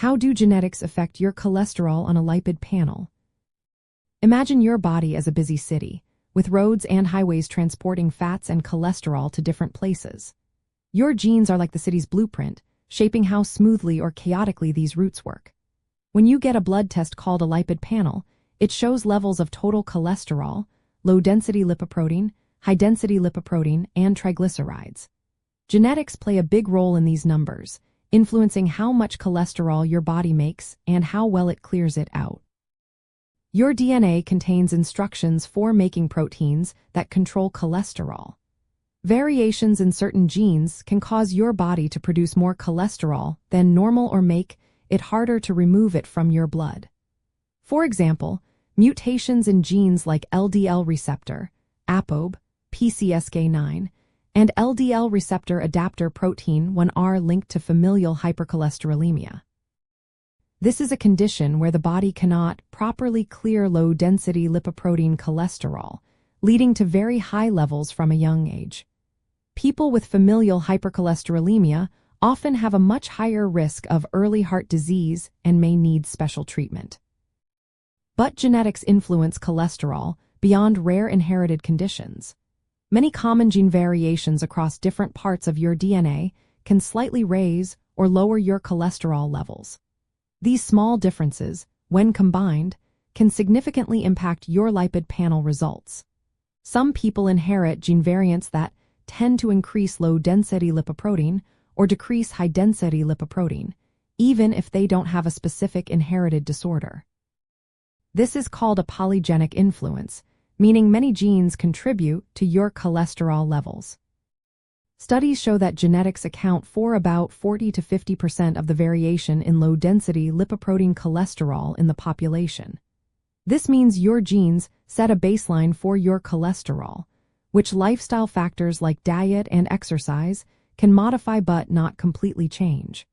How do genetics affect your cholesterol on a lipid panel? Imagine your body as a busy city, with roads and highways transporting fats and cholesterol to different places. Your genes are like the city's blueprint, shaping how smoothly or chaotically these routes work. When you get a blood test called a lipid panel, it shows levels of total cholesterol, low-density lipoprotein, high-density lipoprotein, and triglycerides. Genetics play a big role in these numbers, influencing how much cholesterol your body makes and how well it clears it out. Your DNA contains instructions for making proteins that control cholesterol. Variations in certain genes can cause your body to produce more cholesterol than normal or make it harder to remove it from your blood. For example, mutations in genes like LDL receptor, ApoB, PCSK9, and LDL receptor adapter protein 1 are linked to familial hypercholesterolemia. This is a condition where the body cannot properly clear low-density lipoprotein cholesterol, leading to very high levels from a young age. People with familial hypercholesterolemia often have a much higher risk of early heart disease and may need special treatment. But genetics influence cholesterol beyond rare inherited conditions. Many common gene variations across different parts of your DNA can slightly raise or lower your cholesterol levels. These small differences, when combined, can significantly impact your lipid panel results. Some people inherit gene variants that tend to increase low-density lipoprotein or decrease high-density lipoprotein, even if they don't have a specific inherited disorder. This is called a polygenic influence, meaning many genes contribute to your cholesterol levels. Studies show that genetics account for about 40 to 50% of the variation in low-density lipoprotein cholesterol in the population. This means your genes set a baseline for your cholesterol, which lifestyle factors like diet and exercise can modify but not completely change.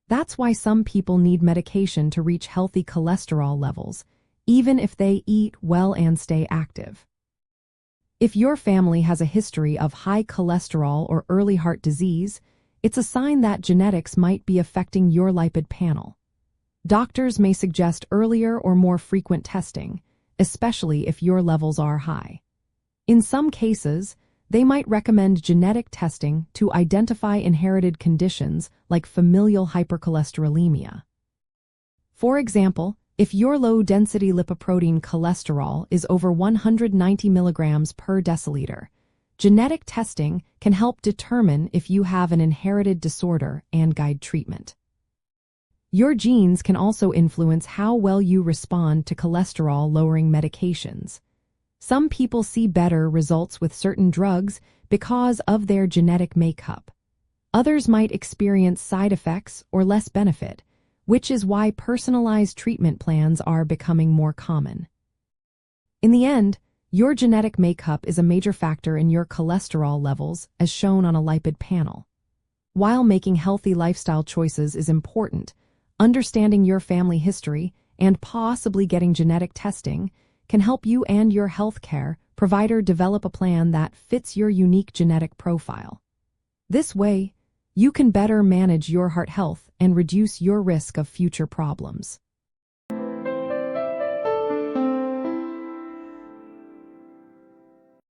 That's why some people need medication to reach healthy cholesterol levels, even if they eat well and stay active. If your family has a history of high cholesterol or early heart disease, it's a sign that genetics might be affecting your lipid panel. Doctors may suggest earlier or more frequent testing, especially if your levels are high. In some cases, they might recommend genetic testing to identify inherited conditions like familial hypercholesterolemia. For example, if your low-density lipoprotein cholesterol is over 190 milligrams per deciliter, genetic testing can help determine if you have an inherited disorder and guide treatment. Your genes can also influence how well you respond to cholesterol-lowering medications. Some people see better results with certain drugs because of their genetic makeup. Others might experience side effects or less benefit, which is why personalized treatment plans are becoming more common. In the end, your genetic makeup is a major factor in your cholesterol levels, as shown on a lipid panel. While making healthy lifestyle choices is important, understanding your family history and possibly getting genetic testing can help you and your healthcare provider develop a plan that fits your unique genetic profile. This way, you can better manage your heart health and reduce your risk of future problems.